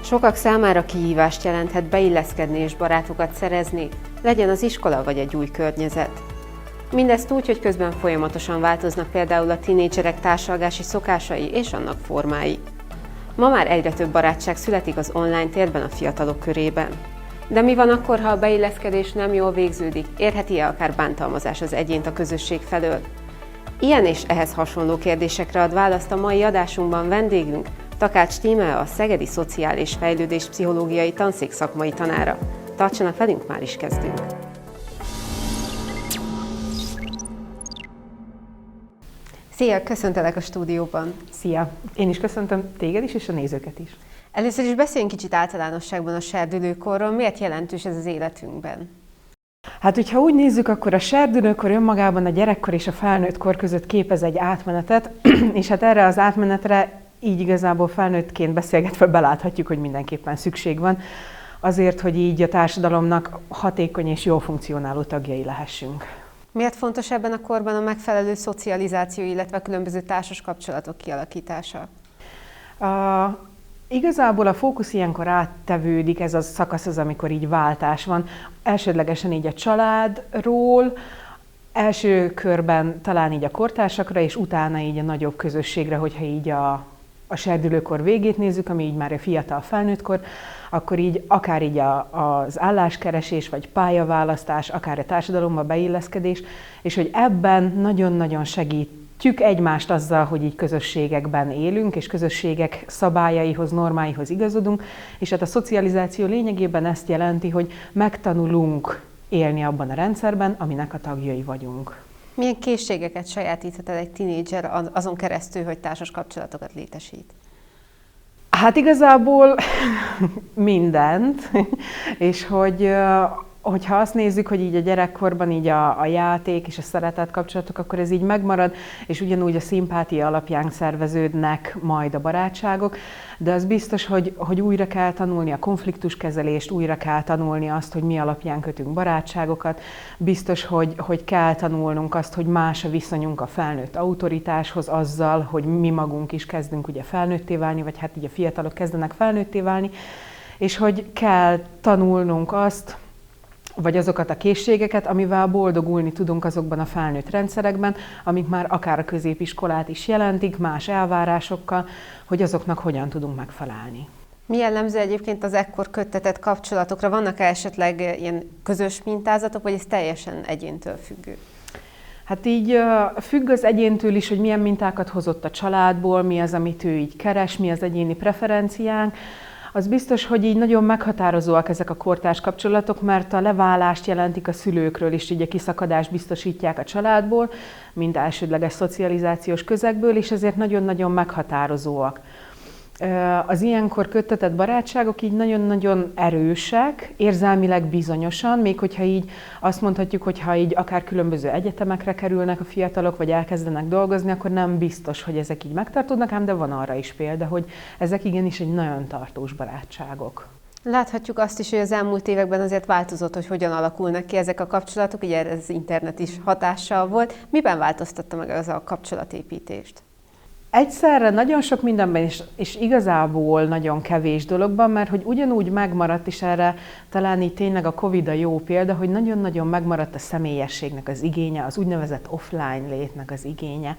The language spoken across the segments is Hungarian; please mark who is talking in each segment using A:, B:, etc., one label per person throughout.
A: Sokak számára kihívást jelenthet beilleszkedni és barátokat szerezni, legyen az iskola vagy egy új környezet. Mindezt úgy, hogy közben folyamatosan változnak például a tinédzserek társalgási szokásai és annak formái. Ma már egyre több barátság születik az online térben a fiatalok körében. De mi van akkor, ha a beilleszkedés nem jól végződik? Érheti-e akár bántalmazás az egyént a közösség felől? Ilyen és ehhez hasonló kérdésekre ad választ a mai adásunkban vendégünk, Takács Tíme, a Szegedi Szociális Fejlődés Pszichológiai Tanszék szakmai tanára. Tartsanak velünk, már is kezdünk! Szia, köszöntelek a stúdióban!
B: Szia! Én is köszöntöm téged is, és a nézőket is.
A: Először is beszéljünk kicsit általánosságban a serdülőkorról. Miért jelentős ez az életünkben?
B: Hát, hogyha úgy nézzük, akkor a serdülőkor önmagában a gyerekkor és a felnőtt kor között képez egy átmenetet, és hát erre az átmenetre így igazából felnőttként beszélgetve beláthatjuk, hogy mindenképpen szükség van, azért, hogy így a társadalomnak hatékony és jól funkcionáló tagjai lehessünk.
A: Miért fontos ebben a korban a megfelelő szocializáció, illetve a különböző társas kapcsolatok kialakítása?
B: Igazából a fókusz ilyenkor áttevődik, ez a szakasz az, amikor így váltás van. Elsődlegesen így a családról, első körben talán így a kortársakra, és utána így a nagyobb közösségre, hogyha így a serdülőkor végét nézzük, ami így már a fiatal felnőttkor, akkor így akár így az álláskeresés, vagy pályaválasztás, akár a társadalomba beilleszkedés, és hogy ebben nagyon-nagyon segítjük egymást azzal, hogy így közösségekben élünk, és közösségek szabályaihoz, normáihoz igazodunk, és hát a szocializáció lényegében ezt jelenti, hogy megtanulunk élni abban a rendszerben, aminek a tagjai vagyunk.
A: Milyen készségeket sajátíthat el egy tinédzser azon keresztül, hogy társas kapcsolatokat létesít?
B: Hát igazából mindent, és hogyha azt nézzük, hogy így a gyerekkorban így a játék és a szeretet kapcsolatok, akkor ez így megmarad, és ugyanúgy a szimpátia alapján szerveződnek majd a barátságok, de az biztos, hogy újra kell tanulni a konfliktuskezelést, újra kell tanulni azt, hogy mi alapján kötünk barátságokat, biztos, hogy kell tanulnunk azt, hogy más a viszonyunk a felnőtt autoritáshoz azzal, hogy mi magunk is kezdünk ugye felnőtté válni, vagy hát így a fiatalok kezdenek felnőtté válni, és hogy kell tanulnunk azt, vagy azokat a készségeket, amivel boldogulni tudunk azokban a felnőtt rendszerekben, amik már akár a középiskolát is jelentik, más elvárásokkal, hogy azoknak hogyan tudunk megfelelni.
A: Mi jellemző egyébként az ekkor köttetett kapcsolatokra? Vannak esetleg ilyen közös mintázatok, vagy ez teljesen egyéntől függő?
B: Hát így függ az egyéntől is, hogy milyen mintákat hozott a családból, mi az, amit ő így keres, mi az egyéni preferenciánk. Az biztos, hogy így nagyon meghatározóak ezek a kortárs kapcsolatok, mert a leválást jelentik a szülőkről, és így a kiszakadást biztosítják a családból, mint elsődleges szocializációs közegből, és ezért nagyon-nagyon meghatározóak. Az ilyenkor köttetett barátságok így nagyon-nagyon erősek, érzelmileg bizonyosan, még hogyha így azt mondhatjuk, hogy ha így akár különböző egyetemekre kerülnek a fiatalok, vagy elkezdenek dolgozni, akkor nem biztos, hogy ezek így megtartódnak, ám de van arra is példa, hogy ezek igenis egy nagyon tartós barátságok.
A: Láthatjuk azt is, hogy az elmúlt években azért változott, hogy hogyan alakulnak ki ezek a kapcsolatok, ugye ez az internet is hatással volt. Miben változtatta meg az a kapcsolatépítést?
B: Egyszerre nagyon sok mindenben, és igazából nagyon kevés dologban, mert hogy ugyanúgy megmaradt, és erre talán így tényleg a Covid a jó példa, hogy nagyon-nagyon megmaradt a személyességnek az igénye, az úgynevezett offline létnek az igénye.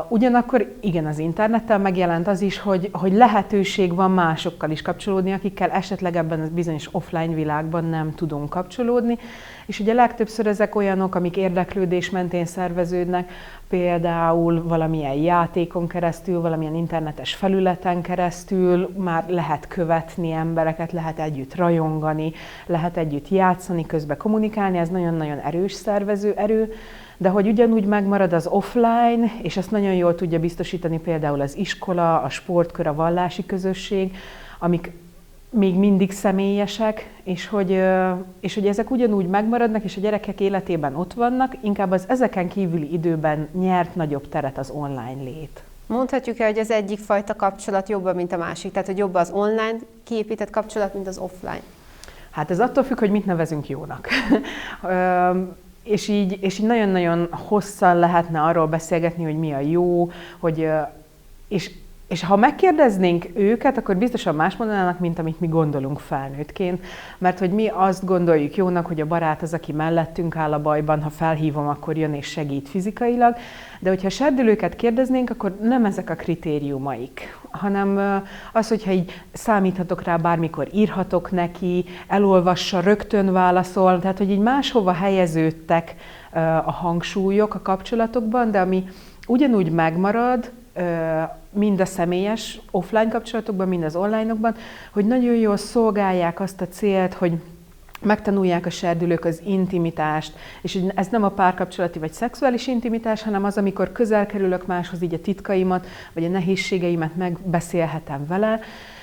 B: Ugyanakkor igen, az internettel megjelent az is, hogy lehetőség van másokkal is kapcsolódni, akikkel esetleg ebben a bizonyos offline világban nem tudunk kapcsolódni, és ugye legtöbbször ezek olyanok, amik érdeklődés mentén szerveződnek, például valamilyen játékon keresztül, valamilyen internetes felületen keresztül már lehet követni embereket, lehet együtt rajongani, lehet együtt játszani, közben kommunikálni, ez nagyon-nagyon erős szervező erő, de hogy ugyanúgy megmarad az offline, és ezt nagyon jól tudja biztosítani például az iskola, a sportkör, a vallási közösség, amik még mindig személyesek, és hogy ezek ugyanúgy megmaradnak, és a gyerekek életében ott vannak, inkább az ezeken kívüli időben nyert nagyobb teret az online lét.
A: Mondhatjuk el, hogy az egyik fajta kapcsolat jobb, mint a másik, tehát hogy jobb az online kiépített kapcsolat, mint az offline? Hát
B: ez attól függ, hogy mit nevezünk jónak. És így nagyon-nagyon hosszan lehetne arról beszélgetni, hogy mi a jó, és És ha megkérdeznénk őket, akkor biztosan más mondanának, mint amit mi gondolunk felnőttként. Mert hogy mi azt gondoljuk jónak, hogy a barát az, aki mellettünk áll a bajban, ha felhívom, akkor jön és segít fizikailag. De hogyha a serdülőket kérdeznénk, akkor nem ezek a kritériumaik, hanem az, hogyha így számíthatok rá, bármikor írhatok neki, elolvassa, rögtön válaszol, tehát hogy így máshova helyeződtek a hangsúlyok a kapcsolatokban, de ami ugyanúgy megmarad, mind a személyes offline kapcsolatokban, mind az online-okban, hogy nagyon jól szolgálják azt a célt, hogy megtanulják a serdülők az intimitást, és ez nem a párkapcsolati vagy szexuális intimitás, hanem az, amikor közel kerülök máshoz, így a titkaimat, vagy a nehézségeimet megbeszélhetem vele,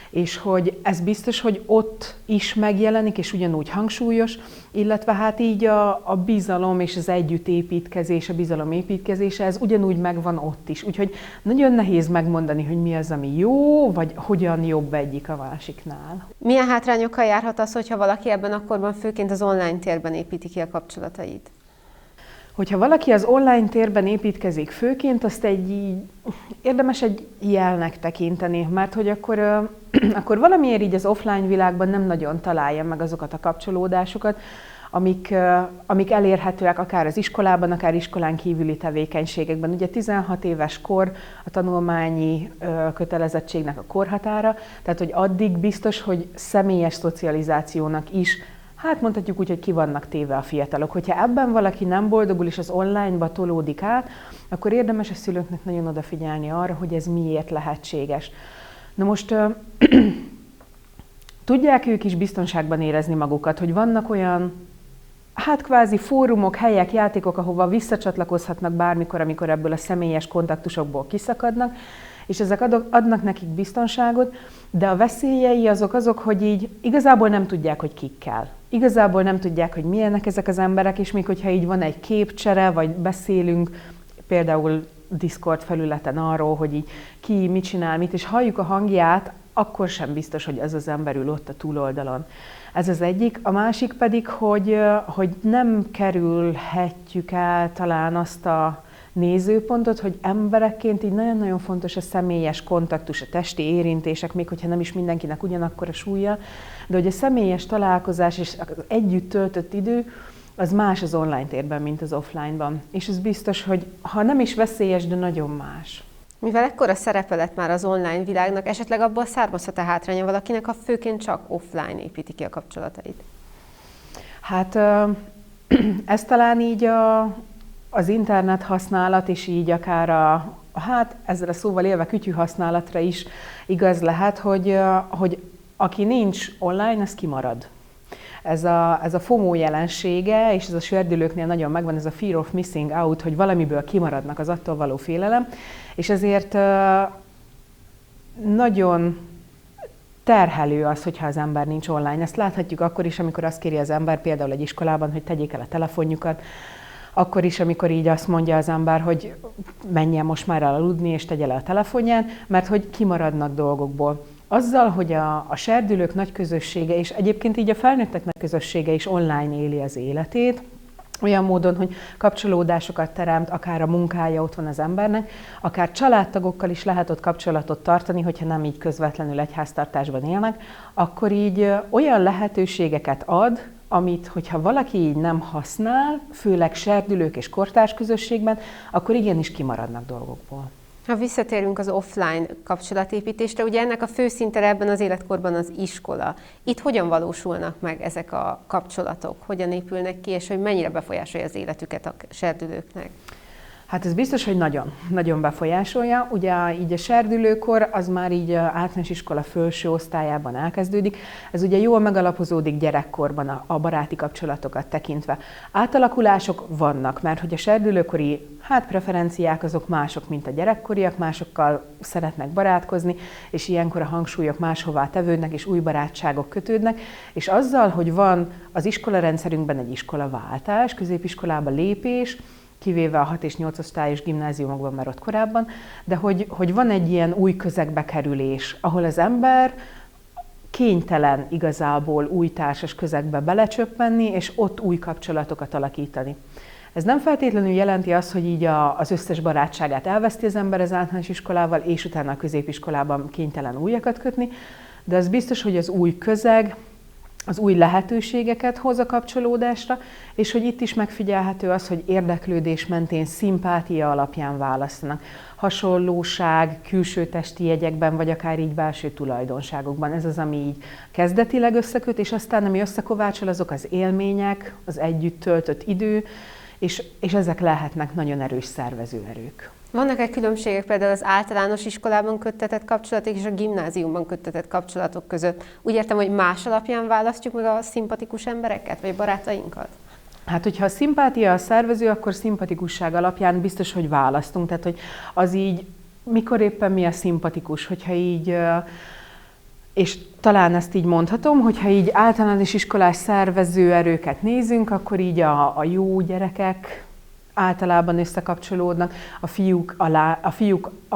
B: és hogy ez biztos, hogy ott is megjelenik, és ugyanúgy hangsúlyos, illetve hát így a bizalom és az együttépítkezés, a bizalom építkezése, ez ugyanúgy megvan ott is. Úgyhogy nagyon nehéz megmondani, hogy mi az, ami jó, vagy hogyan jobb egyik a másiknál.
A: Milyen hátrányokkal járhat az, hogyha valaki ebben a korban főként az online térben építi ki a kapcsolatait?
B: Hogyha valaki az online térben építkezik főként, azt érdemes egy jelnek tekinteni, mert hogy akkor valamiért így az offline világban nem nagyon találja meg azokat a kapcsolódásokat, amik elérhetőek akár az iskolában, akár iskolán kívüli tevékenységekben. Ugye 16 éves kor a tanulmányi kötelezettségnek a korhatára, tehát hogy addig biztos, hogy személyes szocializációnak is, hát mondhatjuk úgy, hogy ki vannak téve a fiatalok. Hogyha ebben valaki nem boldogul és az online-ba tolódik át, akkor érdemes a szülőknek nagyon odafigyelni arra, hogy ez miért lehetséges. Na most tudják ők is biztonságban érezni magukat, hogy vannak olyan, hát kvázi fórumok, helyek, játékok, ahova visszacsatlakozhatnak bármikor, amikor ebből a személyes kontaktusokból kiszakadnak, és ezek adnak nekik biztonságot, de a veszélyei azok, hogy így igazából nem tudják, hogy kikkel. Igazából nem tudják, hogy milyenek ezek az emberek, és még hogyha így van egy képcsere, vagy beszélünk például Discord felületen arról, hogy így ki mit csinál, mit, és halljuk a hangját, akkor sem biztos, hogy az az ember ül ott a túloldalon. Ez az egyik. A másik pedig, hogy nem kerülhetjük el talán azt a nézőpontot, hogy emberekként így nagyon-nagyon fontos a személyes kontaktus, a testi érintések, még hogyha nem is mindenkinek ugyanakkor a súlya, de hogy a személyes találkozás és az együtt töltött idő, az más az online térben, mint az offline-ban. És ez biztos, hogy ha nem is veszélyes, de nagyon más.
A: Mivel ekkora szerepe lett már az online világnak, esetleg abból származhat a hátránya valakinek, ha főként csak offline építi ki a kapcsolatait?
B: Hát ez talán így az internet használat, és így akár hát ezzel a szóval élve kütyű használatra is igaz lehet, hogy aki nincs online, az kimarad. Ez a FOMO jelensége, és ez a serdülőknél nagyon megvan, ez a fear of missing out, hogy valamiből kimaradnak, az attól való félelem, és ezért nagyon terhelő az, hogyha az ember nincs online. Ezt láthatjuk akkor is, amikor azt kéri az ember például egy iskolában, hogy tegyék el a telefonjukat, akkor is, amikor így azt mondja az ember, hogy menjen most már el aludni, és tegye le a telefonján, mert hogy kimaradnak dolgokból. Azzal, hogy a serdülők nagy közössége, és egyébként így a felnőttek nagy közössége is online éli az életét, olyan módon, hogy kapcsolódásokat teremt, akár a munkája ott van az embernek, akár családtagokkal is lehet ott kapcsolatot tartani, hogyha nem így közvetlenül egyháztartásban élnek, akkor így olyan lehetőségeket ad, amit, hogyha valaki így nem használ, főleg serdülők és kortárs közösségben, akkor igenis kimaradnak dolgokból.
A: Ha visszatérünk az offline kapcsolatépítésre, ugye ennek a fő szinte ebben az életkorban az iskola. Itt hogyan valósulnak meg ezek a kapcsolatok? Hogyan épülnek ki, és hogy mennyire befolyásolja az életüket a serdülőknek?
B: Hát ez biztos, hogy nagyon befolyásolja. Ugye így a serdülőkor az már így általános iskola felső osztályában elkezdődik. Ez ugye jól megalapozódik gyerekkorban a baráti kapcsolatokat tekintve. Átalakulások vannak, mert hogy a serdülőkori preferenciák azok mások, mint a gyerekkoriak, másokkal szeretnek barátkozni, és ilyenkor a hangsúlyok máshová tevődnek, és új barátságok kötődnek, és azzal, hogy van az iskolarendszerünkben egy iskolaváltás, középiskolába lépés, kivéve a 6 és 8 osztályos gimnáziumokban, mert ott korábban, de hogy van egy ilyen új közegbe kerülés, ahol az ember kénytelen igazából új társas közegbe belecsöppenni, és ott új kapcsolatokat alakítani. Ez nem feltétlenül jelenti azt, hogy így az összes barátságát elveszti az ember az általános iskolával, és utána a középiskolában kénytelen újakat kötni, de az biztos, hogy az új közeg, az új lehetőségeket hoz a kapcsolódásra, és hogy itt is megfigyelhető az, hogy érdeklődés mentén, szimpátia alapján választanak. Hasonlóság, külső testi jegyekben, vagy akár így belső tulajdonságokban. Ez az, ami így kezdetileg összeköt, és aztán ami összekovácsol, azok az élmények, az együtt töltött idő, és ezek lehetnek nagyon erős szervezőerők.
A: Vannak-e különbségek például az általános iskolában köttetett kapcsolatok és a gimnáziumban köttetett kapcsolatok között? Úgy értem, hogy más alapján választjuk meg a szimpatikus embereket, vagy barátainkat?
B: Hát, hogyha a szimpátia a szervező, akkor szimpatikusság alapján biztos, hogy választunk. Tehát, hogy az így, mikor éppen mi a szimpatikus, hogyha így, és talán ezt így mondhatom, hogyha így általános iskolás szervezőerőket nézünk, akkor így a jó gyerekek általában összekapcsolódnak, a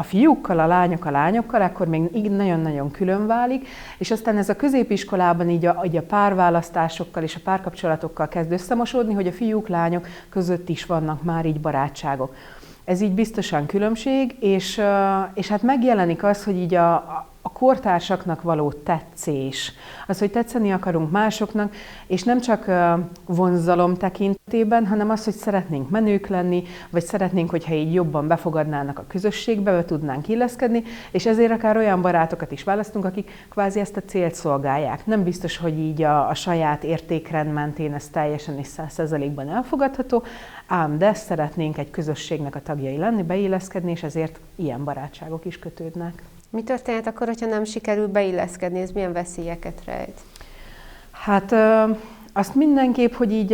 B: fiúkkal, a lányokkal, akkor még nagyon-nagyon külön válik, és aztán ez a középiskolában így a párválasztásokkal és a párkapcsolatokkal kezd összemosódni, hogy a fiúk, lányok között is vannak már így barátságok. Ez így biztosan különbség, és hát megjelenik az, hogy így a kortársaknak való tetszés, az, hogy tetszeni akarunk másoknak, és nem csak vonzalom tekintetében, hanem az, hogy szeretnénk menők lenni, vagy szeretnénk, hogyha így jobban befogadnának a közösségbe, be tudnánk illeszkedni, és ezért akár olyan barátokat is választunk, akik kvázi ezt a célt szolgálják. Nem biztos, hogy így a saját értékrend mentén ez teljesen és 100%-ban elfogadható, ám de szeretnénk egy közösségnek a tagjai lenni, beilleszkedni, és ezért ilyen barátságok is kötődnek.
A: Mi történhet akkor, hogyha nem sikerül beilleszkedni? Ez milyen veszélyeket rejt?
B: Hát azt mindenképp, hogy így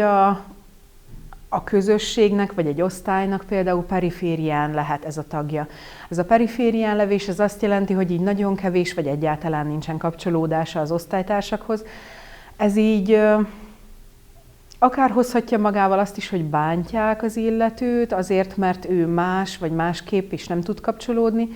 B: a közösségnek, vagy egy osztálynak például periférián lehet ez a tagja. Ez a periférián levés, ez azt jelenti, hogy így nagyon kevés, vagy egyáltalán nincsen kapcsolódása az osztálytársakhoz. Ez így akár hozhatja magával azt is, hogy bántják az illetőt, azért, mert ő más, vagy másképp is nem tud kapcsolódni.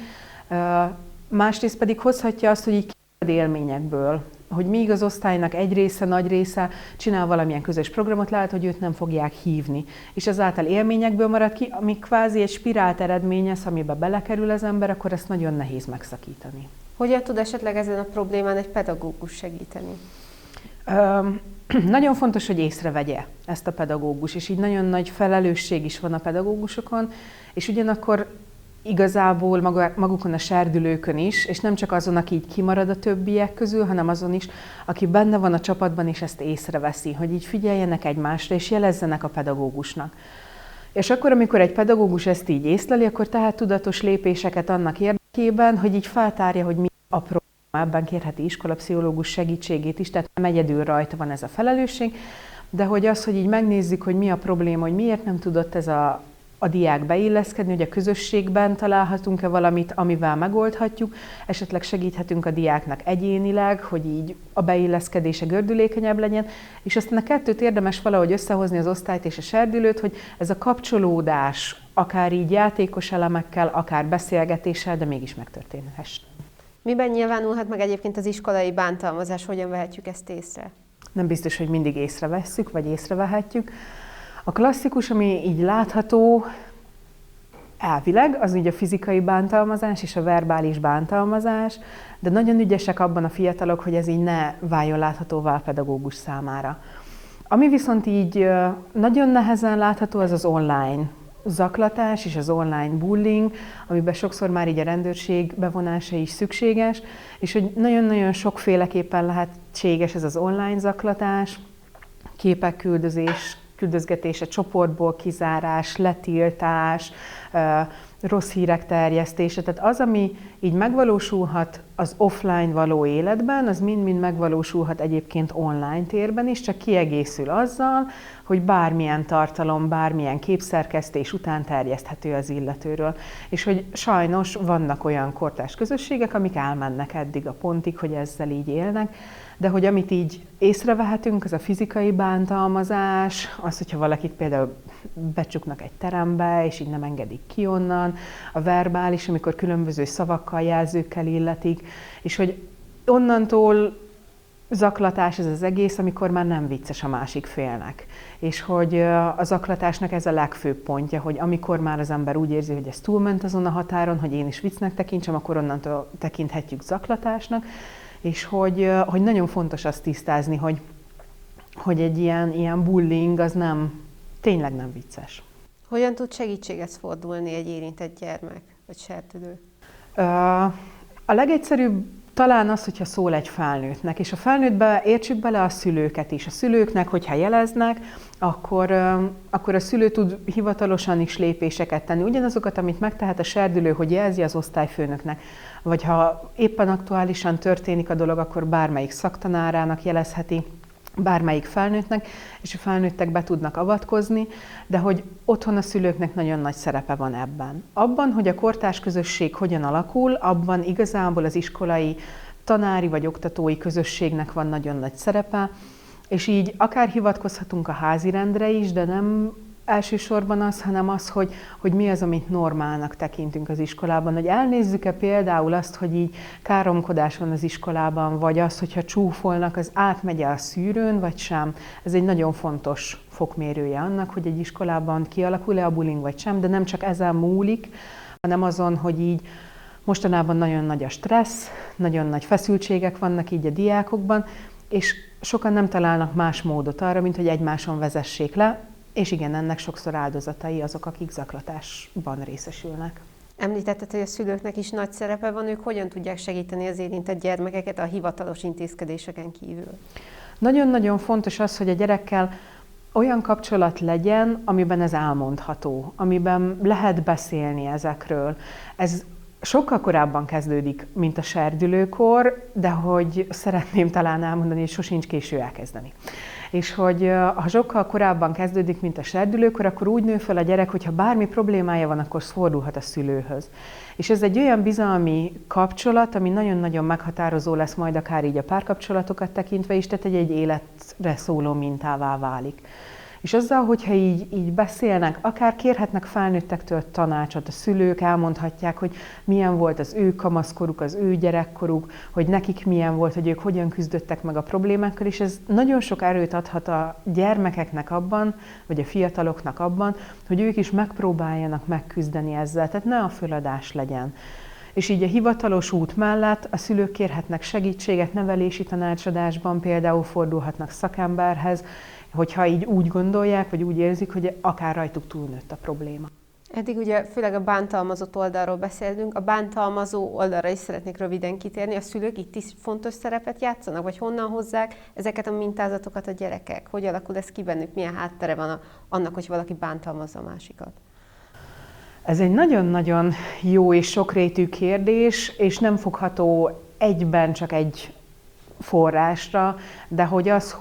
B: Másrészt pedig hozhatja azt, hogy így kiad élményekből, hogy míg az osztálynak egy része, nagy része csinál valamilyen közös programot, lehet, hogy őt nem fogják hívni. És ezáltal élményekből marad ki, ami kvázi egy spirált eredményez, amiben belekerül az ember, akkor ezt nagyon nehéz megszakítani.
A: Hogyan tud esetleg ezen a problémán egy pedagógus segíteni?
B: Nagyon fontos, hogy észrevegye ezt a pedagógus, és így nagyon nagy felelősség is van a pedagógusokon, és ugyanakkor igazából magukon a serdülőkön is, és nem csak azon, aki így kimarad a többiek közül, hanem azon is, aki benne van a csapatban, és ezt észreveszi, hogy így figyeljenek egymásra, és jelezzenek a pedagógusnak. És akkor, amikor egy pedagógus ezt így észleli, akkor tehát tudatos lépéseket annak érdekében, hogy így feltárja, hogy mi a probléma. Ebben kérheti iskolapszichológus segítségét is, tehát nem egyedül rajta van ez a felelősség, de hogy az, hogy így megnézzük, hogy mi a probléma, hogy miért nem tudott ez a diák beilleszkedni, hogy a közösségben találhatunk-e valamit, amivel megoldhatjuk, esetleg segíthetünk a diáknak egyénileg, hogy így a beilleszkedése gördülékenyebb legyen, és aztán a kettőt érdemes valahogy összehozni, az osztályt és a serdülőt, hogy ez a kapcsolódás akár így játékos elemekkel, akár beszélgetéssel, de mégis megtörténhessen.
A: Miben nyilvánulhat meg egyébként az iskolai bántalmazás, hogyan vehetjük ezt észre?
B: Nem biztos, hogy mindig észrevesszük, vagy észrevehetjük. A klasszikus, ami így látható elvileg, az ugye a fizikai bántalmazás és a verbális bántalmazás, de nagyon ügyesek abban a fiatalok, hogy ez így ne váljon láthatóvá a pedagógus számára. Ami viszont így nagyon nehezen látható, az az online zaklatás és az online bullying, amiben sokszor már így a rendőrség bevonása is szükséges, és hogy nagyon-nagyon sokféleképpen lehetséges ez az online zaklatás, képek küldözgetése, csoportból kizárás, letiltás, rossz hírek terjesztése. Tehát az, ami így megvalósulhat az offline való életben, az mind-mind megvalósulhat egyébként online térben is, csak kiegészül azzal, hogy bármilyen tartalom, bármilyen képszerkesztés után terjeszthető az illetőről. És hogy sajnos vannak olyan kortárs közösségek, amik elmennek eddig a pontig, hogy ezzel így élnek, de hogy amit így észrevehetünk, az a fizikai bántalmazás, az, hogyha valakit például becsuknak egy terembe, és így nem engedik ki onnan, a verbális, amikor különböző szavakkal, jelzőkkel illetik, és hogy onnantól zaklatás ez az egész, amikor már nem vicces a másik félnek. És hogy a zaklatásnak ez a legfőbb pontja, hogy amikor már az ember úgy érzi, hogy ez túlment azon a határon, hogy én is viccnek tekintsem, akkor onnantól tekinthetjük zaklatásnak, és hogy nagyon fontos azt tisztázni, hogy egy ilyen bullying az tényleg nem vicces.
A: Hogyan tud segítséghez fordulni egy érintett gyermek vagy serdülő?
B: A legegyszerűbb talán az, hogyha szól egy felnőttnek, és a felnőttbe értsük bele a szülőket is. A szülőknek, hogyha jeleznek, akkor a szülő tud hivatalosan is lépéseket tenni. Ugyanazokat, amit megtehet a serdülő, hogy jelzi az osztályfőnöknek, vagy ha éppen aktuálisan történik a dolog, akkor bármelyik szaktanárának jelezheti, bármelyik felnőttnek, és a felnőttek be tudnak avatkozni, de hogy otthon a szülőknek nagyon nagy szerepe van ebben. Abban, hogy a kortárs közösség hogyan alakul, abban igazából az iskolai tanári vagy oktatói közösségnek van nagyon nagy szerepe, és így akár hivatkozhatunk a házirendre is, de nem elsősorban az, hanem az, hogy mi az, amit normálnak tekintünk az iskolában. Hogy elnézzük-e például azt, hogy így káromkodás van az iskolában, vagy az, hogyha csúfolnak, az átmegy-e a szűrőn, vagy sem. Ez egy nagyon fontos fokmérője annak, hogy egy iskolában kialakul-e a bullying, vagy sem, de nem csak ezen múlik, hanem azon, hogy így mostanában nagyon nagy a stressz, nagyon nagy feszültségek vannak így a diákokban, és sokan nem találnak más módot arra, mint hogy egymáson vezessék le, és igen, ennek sokszor áldozatai azok, akik zaklatásban részesülnek.
A: Említetted, hogy a szülőknek is nagy szerepe van, ők hogyan tudják segíteni az érintett gyermekeket a hivatalos intézkedéseken kívül? Nagyon-nagyon fontos az, hogy a gyerekkel olyan kapcsolat legyen, amiben ez elmondható, amiben lehet beszélni ezekről. Ez sokkal korábban kezdődik, mint a serdülőkor, de hogy szeretném talán elmondani, hogy sosincs késő elkezdeni. És hogy ha sokkal korábban kezdődik, mint a serdülőkor, akkor úgy nő fel a gyerek, hogyha bármi problémája van, akkor fordulhat a szülőhöz. És ez egy olyan bizalmi kapcsolat, ami nagyon-nagyon meghatározó lesz majd akár így a párkapcsolatokat tekintve is, tehát egy életre szóló mintává válik. És azzal, hogyha így beszélnek, akár kérhetnek felnőttektől tanácsot, a szülők elmondhatják, hogy milyen volt az ő kamaszkoruk, az ő gyerekkoruk, hogy nekik milyen volt, hogy ők hogyan küzdöttek meg a problémákkal, és ez nagyon sok erőt adhat a gyermekeknek abban, vagy a fiataloknak abban, hogy ők is megpróbáljanak megküzdeni ezzel, tehát ne a föladás legyen. És így a hivatalos út mellett a szülők kérhetnek segítséget, nevelési tanácsadásban például fordulhatnak szakemberhez, hogyha így úgy gondolják, vagy úgy érzik, hogy akár rajtuk túlnőtt a probléma. Eddig ugye főleg a bántalmazott oldalról beszélünk, a bántalmazó oldalra is szeretnék röviden kitérni. A szülők itt is fontos szerepet játszanak, vagy honnan hozzák ezeket a mintázatokat a gyerekek? Hogy alakul ez ki bennük? Milyen háttere van annak, hogy valaki bántalmazza a másikat?
B: Ez egy nagyon-nagyon jó és sokrétű kérdés, és nem fogható egyben csak egy forrásra, de hogy az,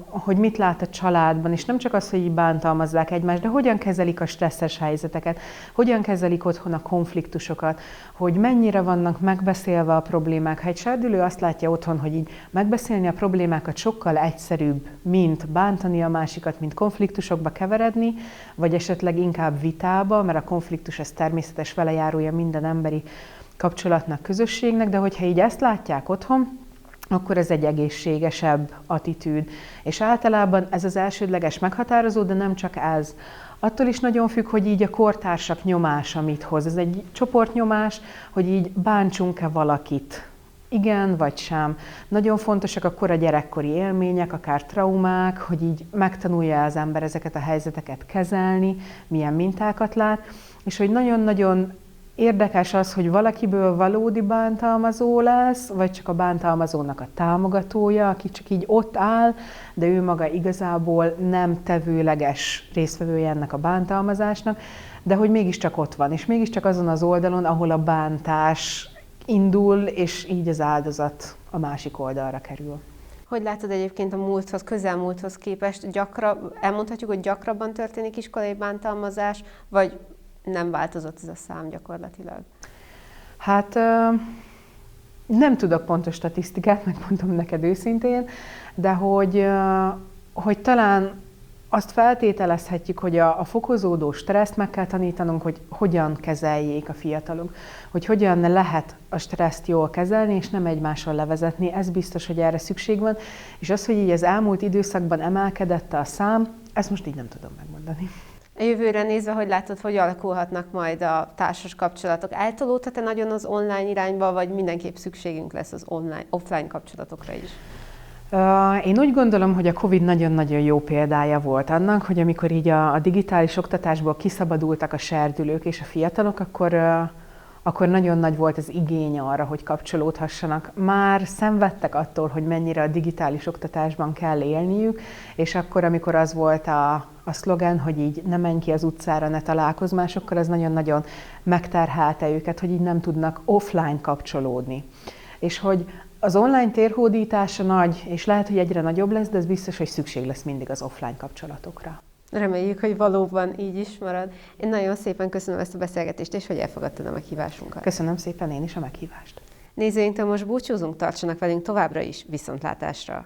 B: hogy mit lát a családban, és nem csak az, hogy így bántalmazzák egymást, de hogyan kezelik a stresszes helyzeteket, hogyan kezelik otthon a konfliktusokat, hogy mennyire vannak megbeszélve a problémák. Ha egy serdülő azt látja otthon, hogy így megbeszélni a problémákat sokkal egyszerűbb, mint bántani a másikat, mint konfliktusokba keveredni, vagy esetleg inkább vitába, mert a konfliktus ez természetes velejárója minden emberi kapcsolatnak, közösségnek, de hogyha így ezt látják otthon, akkor ez egy egészségesebb attitűd. És általában ez az elsődleges meghatározó, de nem csak ez. Attól is nagyon függ, hogy így a kortársak nyomása mit hoz. Ez egy csoportnyomás, hogy így bántsunk-e valakit. Igen, vagy sem. Nagyon fontosak a kora gyerekkori élmények, akár traumák, hogy így megtanulja az ember ezeket a helyzeteket kezelni, milyen mintákat lát, és hogy nagyon-nagyon érdekes az, hogy valakiből valódi bántalmazó lesz, vagy csak a bántalmazónak a támogatója, aki csak így ott áll, de ő maga igazából nem tevőleges résztvevője ennek a bántalmazásnak, de hogy mégiscsak ott van, és mégiscsak azon az oldalon, ahol a bántás indul, és így az áldozat a másik oldalra kerül.
A: Hogy látod egyébként a múlthoz, közelmúlthoz képest, elmondhatjuk, hogy gyakrabban történik iskolai bántalmazás, vagy nem változott ez a szám gyakorlatilag?
B: Hát nem tudok pontos statisztikát, megmondom neked őszintén, de hogy talán azt feltételezhetjük, hogy a fokozódó stresszt meg kell tanítanunk, hogy hogyan kezeljék a fiatalok, hogy hogyan lehet a stresszt jól kezelni, és nem egymással levezetni. Ez biztos, hogy erre szükség van. És az, hogy így az elmúlt időszakban emelkedett a szám, ezt most így nem tudom megmondani.
A: A jövőre nézve, hogy látod, hogy alakulhatnak majd a társas kapcsolatok? Eltolódhat-e nagyon az online irányba, vagy mindenképp szükségünk lesz az offline kapcsolatokra is?
B: Én úgy gondolom, hogy a Covid nagyon-nagyon jó példája volt annak, hogy amikor így a digitális oktatásból kiszabadultak a serdülők és a fiatalok, akkor nagyon nagy volt az igény arra, hogy kapcsolódhassanak. Már szenvedtek attól, hogy mennyire a digitális oktatásban kell élniük, és akkor, amikor az volt a szlogen, hogy így ne menj ki az utcára, ne találkozz másokkal, az nagyon-nagyon megterhelte őket, hogy így nem tudnak offline kapcsolódni. És hogy az online térhódítása nagy, és lehet, hogy egyre nagyobb lesz, de ez biztos, hogy szükség lesz mindig az offline kapcsolatokra.
A: Reméljük, hogy valóban így is marad. Én nagyon szépen köszönöm ezt a beszélgetést, és hogy elfogadtad a meghívásunkat.
B: Köszönöm szépen én is a meghívást.
A: Nézőinktől most búcsúzunk, tartsanak velünk továbbra is, viszontlátásra!